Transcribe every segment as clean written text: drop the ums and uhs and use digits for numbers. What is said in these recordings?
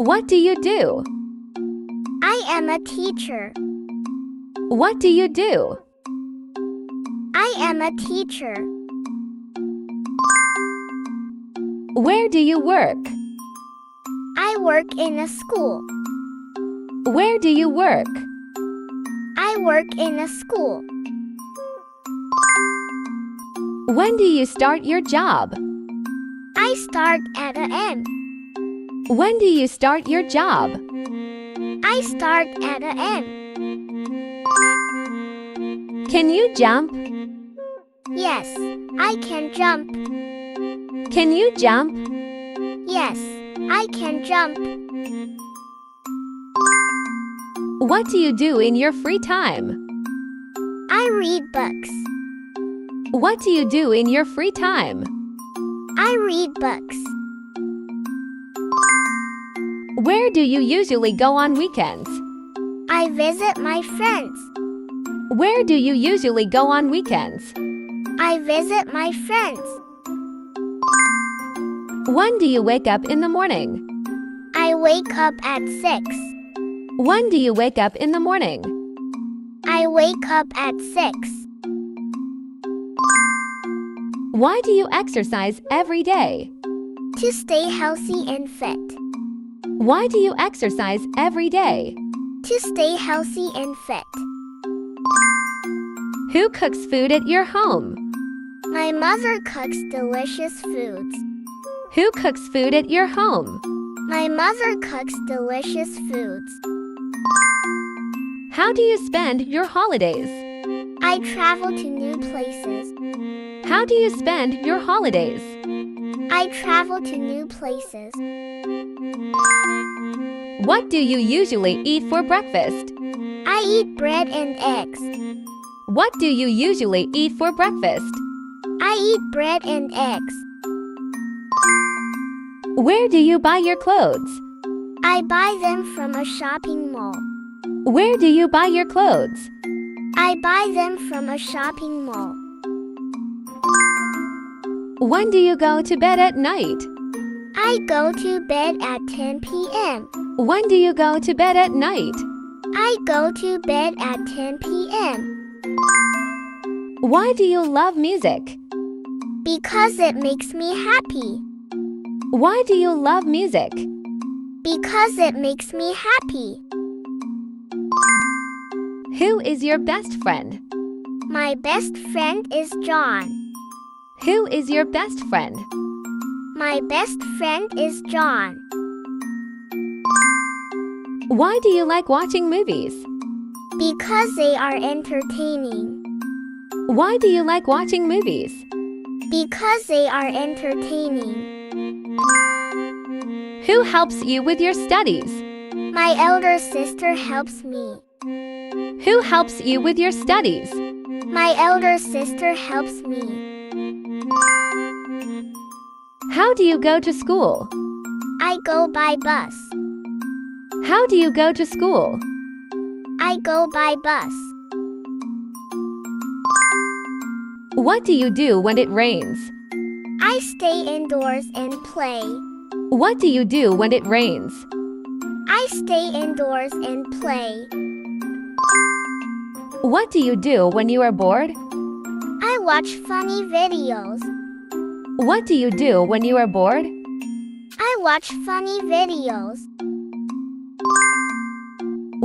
What do you do? I am a teacher. What do you do? I am a teacher. Where do you work? I work in a school. Where do you work? I work in a school. When do you start your job? I start at a M. When do you start your job? I start at a M. Can you jump? Yes, I can jump. Can you jump? Yes, I can jump. What do you do in your free time? I read books. What do you do in your free time? I read books. Where do you usually go on weekends? I visit my friends. Where do you usually go on weekends? I visit my friends. When do you wake up in the morning? I wake up at 6. When do you wake up in the morning? I wake up at 6. Why do you exercise every day? To stay healthy and fit. Why do you exercise every day? To stay healthy and fit. Who cooks food at your home? My mother cooks delicious foods. Who cooks food at your home? My mother cooks delicious foods. How do you spend your holidays? I travel to new places. How do you spend your holidays? I travel to new places. What do you usually eat for breakfast? I eat bread and eggs. What do you usually eat for breakfast? I eat bread and eggs. Where do you buy your clothes? I buy them from a shopping mall. Where do you buy your clothes? I buy them from a shopping mall. When do you go to bed at night? I go to bed at 10 p.m. When do you go to bed at night? I go to bed at 10 p.m. Why do you love music? Because it makes me happy. Why do you love music? Because it makes me happy. Who is your best friend? My best friend is John. Who is your best friend? My best friend is John. Why do you like watching movies? Because they are entertaining. Why do you like watching movies? Because they are entertaining. Who helps you with your studies? My elder sister helps me. Who helps you with your studies? My elder sister helps me. How do you go to school? I go by bus. How do you go to school? I go by bus. What do you do when it rains? I stay indoors and play. What do you do when it rains? I stay indoors and play. What do you do when you are bored? I watch funny videos. What do you do when you are bored? I watch funny videos.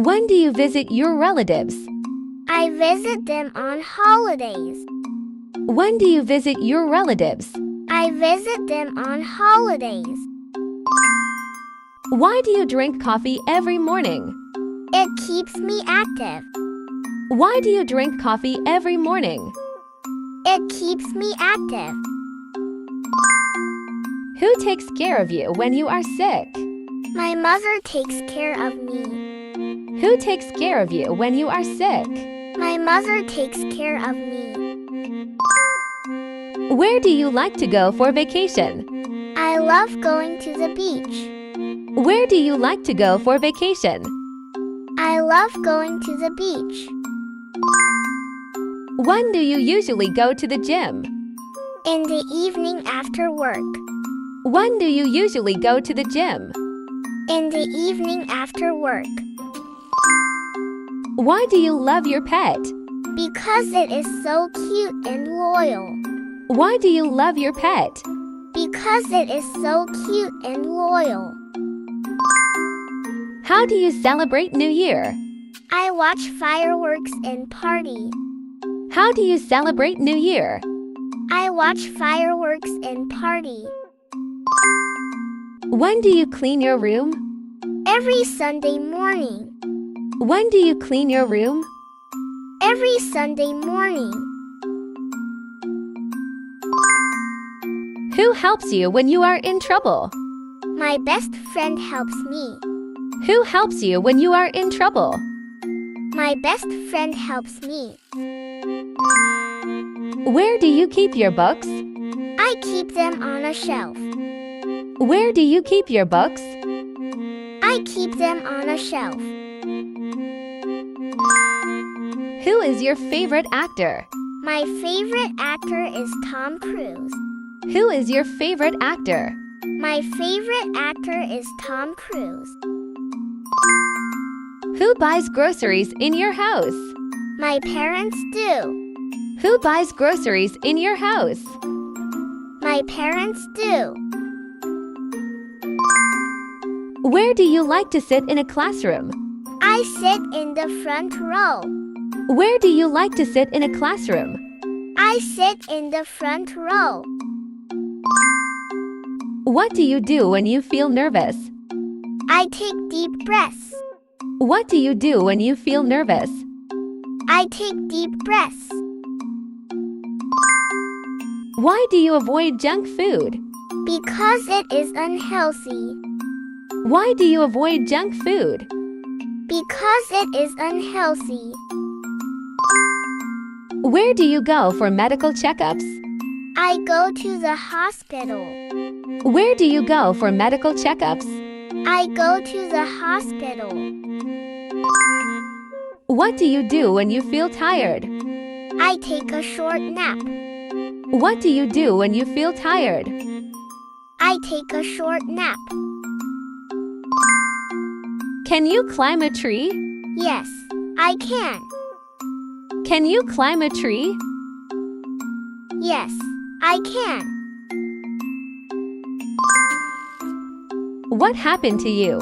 When do you visit your relatives? I visit them on holidays. When do you visit your relatives? I visit them on holidays. Why do you drink coffee every morning? It keeps me active. Why do you drink coffee every morning? It keeps me active. Who takes care of you when you are sick? My mother takes care of me. Who takes care of you when you are sick? My mother takes care of me. Where do you like to go for vacation? I love going to the beach. Where do you like to go for vacation? I love going to the beach. When do you usually go to the gym? In the evening after work. When do you usually go to the gym? In the evening after work. Why do you love your pet? Because it is so cute and loyal. Why do you love your pet? Because it is so cute and loyal. How do you celebrate New Year? I watch fireworks and party. How do you celebrate New Year? I watch fireworks and party. When do you clean your room? Every Sunday morning. When do you clean your room? Every Sunday morning. Who helps you when you are in trouble? My best friend helps me. Who helps you when you are in trouble? My best friend helps me. Where do you keep your books? I keep them on a shelf. Where do you keep your books? I keep them on a shelf. Who is your favorite actor? My favorite actor is Tom Cruise. Who is your favorite actor? My favorite actor is Tom Cruise. Who buys groceries in your house? My parents do. Who buys groceries in your house? My parents do. Where do you like to sit in a classroom? I sit in the front row. Where do you like to sit in a classroom? I sit in the front row. What do you do when you feel nervous? I take deep breaths. What do you do when you feel nervous? I take deep breaths. Why do you avoid junk food? Because it is unhealthy. Why do you avoid junk food? Because it is unhealthy. Where do you go for medical checkups? I go to the hospital. Where do you go for medical checkups? I go to the hospital. What do you do when you feel tired? I take a short nap. What do you do when you feel tired? I take a short nap. Can you climb a tree? Yes, I can. Can you climb a tree? Yes, I can. What happened to you?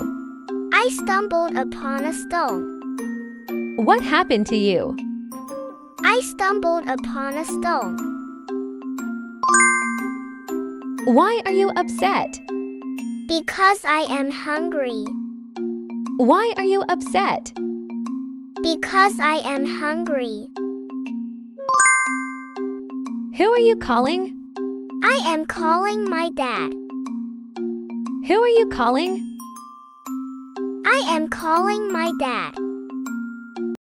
I stumbled upon a stone. What happened to you? I stumbled upon a stone. Why are you upset? Because I am hungry. Why are you upset? Because I am hungry. Who are you calling? I am calling my dad. Who are you calling? I am calling my dad.